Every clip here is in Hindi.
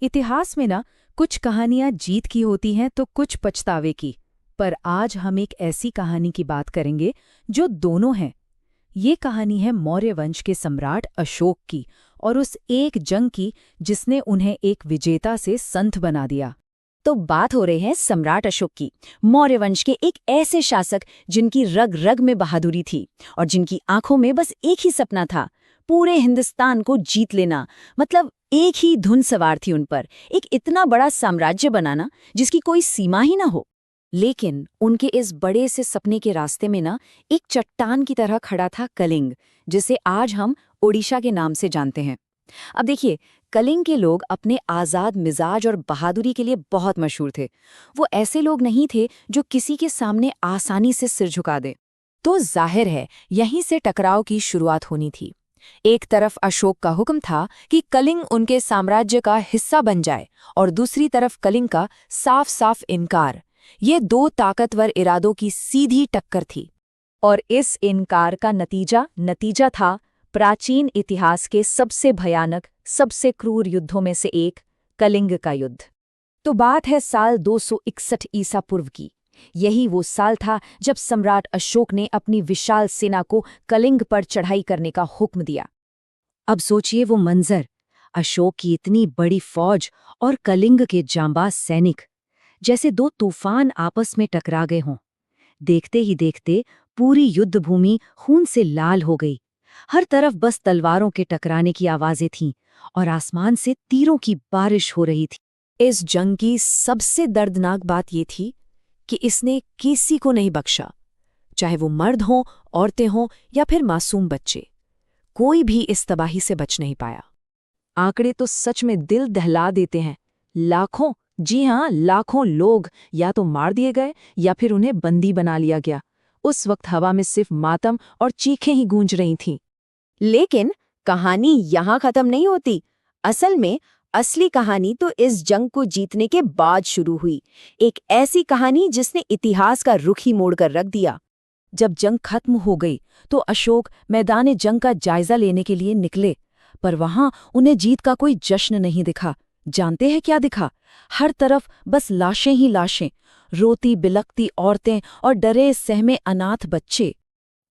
इतिहास में ना कुछ कहानियां जीत की होती हैं तो कुछ पछतावे की। पर आज हम एक ऐसी कहानी की बात करेंगे जो दोनों है। ये कहानी है मौर्य वंश के सम्राट अशोक की और उस एक जंग की जिसने उन्हें एक विजेता से संत बना दिया। तो बात हो रही है सम्राट अशोक की, मौर्य वंश के एक ऐसे शासक जिनकी रग रग में बहादुरी थी और जिनकी आंखों में बस एक ही सपना था, पूरे हिंदुस्तान को जीत लेना। मतलब एक ही धुन सवार थी उन पर, एक इतना बड़ा साम्राज्य बनाना जिसकी कोई सीमा ही ना हो। लेकिन उनके इस बड़े से सपने के रास्ते में ना एक चट्टान की तरह खड़ा था कलिंग, जिसे आज हम ओडिशा के नाम से जानते हैं। अब देखिए, कलिंग के लोग अपने आज़ाद मिजाज और बहादुरी के लिए बहुत मशहूर थे। वो ऐसे लोग नहीं थे जो किसी के सामने आसानी से सिर झुका दे। तो जाहिर है यहीं से टकराव की शुरुआत होनी थी। एक तरफ अशोक का हुक्म था कि कलिंग उनके साम्राज्य का हिस्सा बन जाए और दूसरी तरफ कलिंग का साफ साफ इनकार। ये दो ताकतवर इरादों की सीधी टक्कर थी। और इस इनकार का नतीजा था प्राचीन इतिहास के सबसे भयानक, सबसे क्रूर युद्धों में से एक, कलिंग का युद्ध। तो बात है साल 261 ईसा पूर्व की। यही वो साल था जब सम्राट अशोक ने अपनी विशाल सेना को कलिंग पर चढ़ाई करने का हुक्म दिया। अब सोचिए वो मंजर, अशोक की इतनी बड़ी फौज और कलिंग के जांबाज सैनिक, जैसे दो तूफान आपस में टकरा गए हों। देखते ही देखते पूरी युद्ध भूमि खून से लाल हो गई। हर तरफ बस तलवारों के टकराने की आवाजें थीं और आसमान से तीरों की बारिश हो रही थी। इस जंग की सबसे दर्दनाक बात ये थी कि इसने किसी को नहीं बख्शा, चाहे वो मर्द हों, औरतें हों या फिर मासूम बच्चे। कोई भी इस तबाही से बच नहीं पाया। आंकड़े तो सच में दिल दहला देते हैं। लाखों, जी हाँ, लाखों लोग या तो मार दिए गए या फिर उन्हें बंदी बना लिया गया। उस वक्त हवा में सिर्फ मातम और चीखें ही गूंज रही थीं। लेकिन कहानी यहाँ खत्म नहीं होती। असल में असली कहानी तो इस जंग को जीतने के बाद शुरू हुई। एक ऐसी कहानी जिसने इतिहास का रुख ही मोड़कर रख दिया। जब जंग खत्म हो गई तो अशोक मैदान जंग का जायजा लेने के लिए निकले, पर वहां उन्हें जीत का कोई जश्न नहीं दिखा। जानते हैं क्या दिखा? हर तरफ बस लाशें ही लाशें, रोती बिलखती औरतें और डरे सहमे अनाथ बच्चे।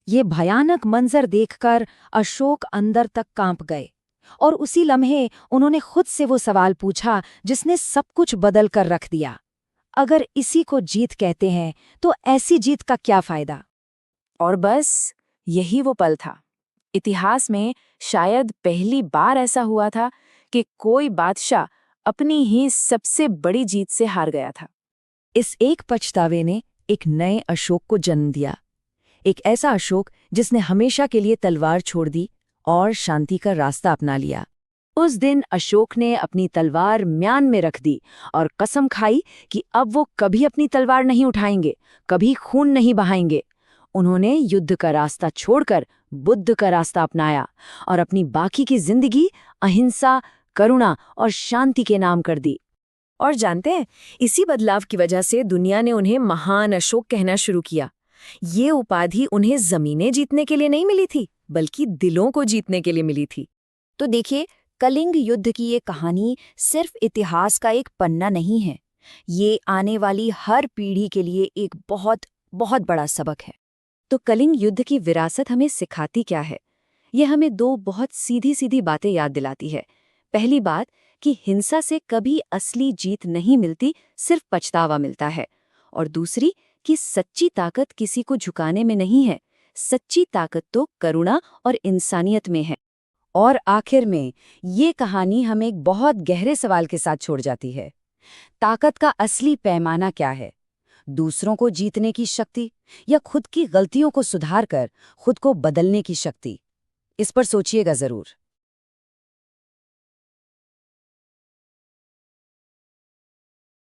ये भयानक मंजर देखकर अशोक अंदर तक कांप गए और उसी लम्हे उन्होंने खुद से वो सवाल पूछा जिसने सब कुछ बदल कर रख दिया। अगर इसी को जीत कहते हैं तो ऐसी जीत का क्या फायदा? और बस यही वो पल था। इतिहास में शायद पहली बार ऐसा हुआ था कि कोई बादशाह अपनी ही सबसे बड़ी जीत से हार गया था। इस एक पछतावे ने एक नए अशोक को जन्म दिया। एक ऐसा अशोक जिसने हमेशा के लिए तलवार छोड़ दी और शांति का रास्ता अपना लिया। उस दिन अशोक ने अपनी तलवार म्यान में रख दी और कसम खाई कि अब वो कभी अपनी तलवार नहीं उठाएंगे, कभी खून नहीं बहाएंगे। उन्होंने युद्ध का रास्ता छोड़कर बुद्ध का रास्ता अपनाया और अपनी बाकी की जिंदगी अहिंसा, करुणा और शांति के नाम कर दी। और जानते हैं, इसी बदलाव की वजह से दुनिया ने उन्हें महान अशोक कहना शुरू किया। ये उपाधि उन्हें जमीनें जीतने के लिए नहीं मिली थी, बल्कि दिलों को जीतने के लिए मिली थी। तो देखिए, कलिंग युद्ध की ये कहानी सिर्फ इतिहास का एक पन्ना नहीं है, ये आने वाली हर पीढ़ी के लिए एक बहुत बहुत बड़ा सबक है। तो कलिंग युद्ध की विरासत हमें सिखाती क्या है? ये हमें दो बहुत सीधी सीधी बातें याद दिलाती है। पहली बात कि हिंसा से कभी असली जीत नहीं मिलती, सिर्फ पछतावा मिलता है। और दूसरी कि सच्ची ताकत किसी को झुकाने में नहीं है, सच्ची ताकत तो करुणा और इंसानियत में है। और आखिर में ये कहानी हमें एक बहुत गहरे सवाल के साथ छोड़ जाती है। ताकत का असली पैमाना क्या है? दूसरों को जीतने की शक्ति या खुद की गलतियों को सुधार कर खुद को बदलने की शक्ति? इस पर सोचिएगा जरूर।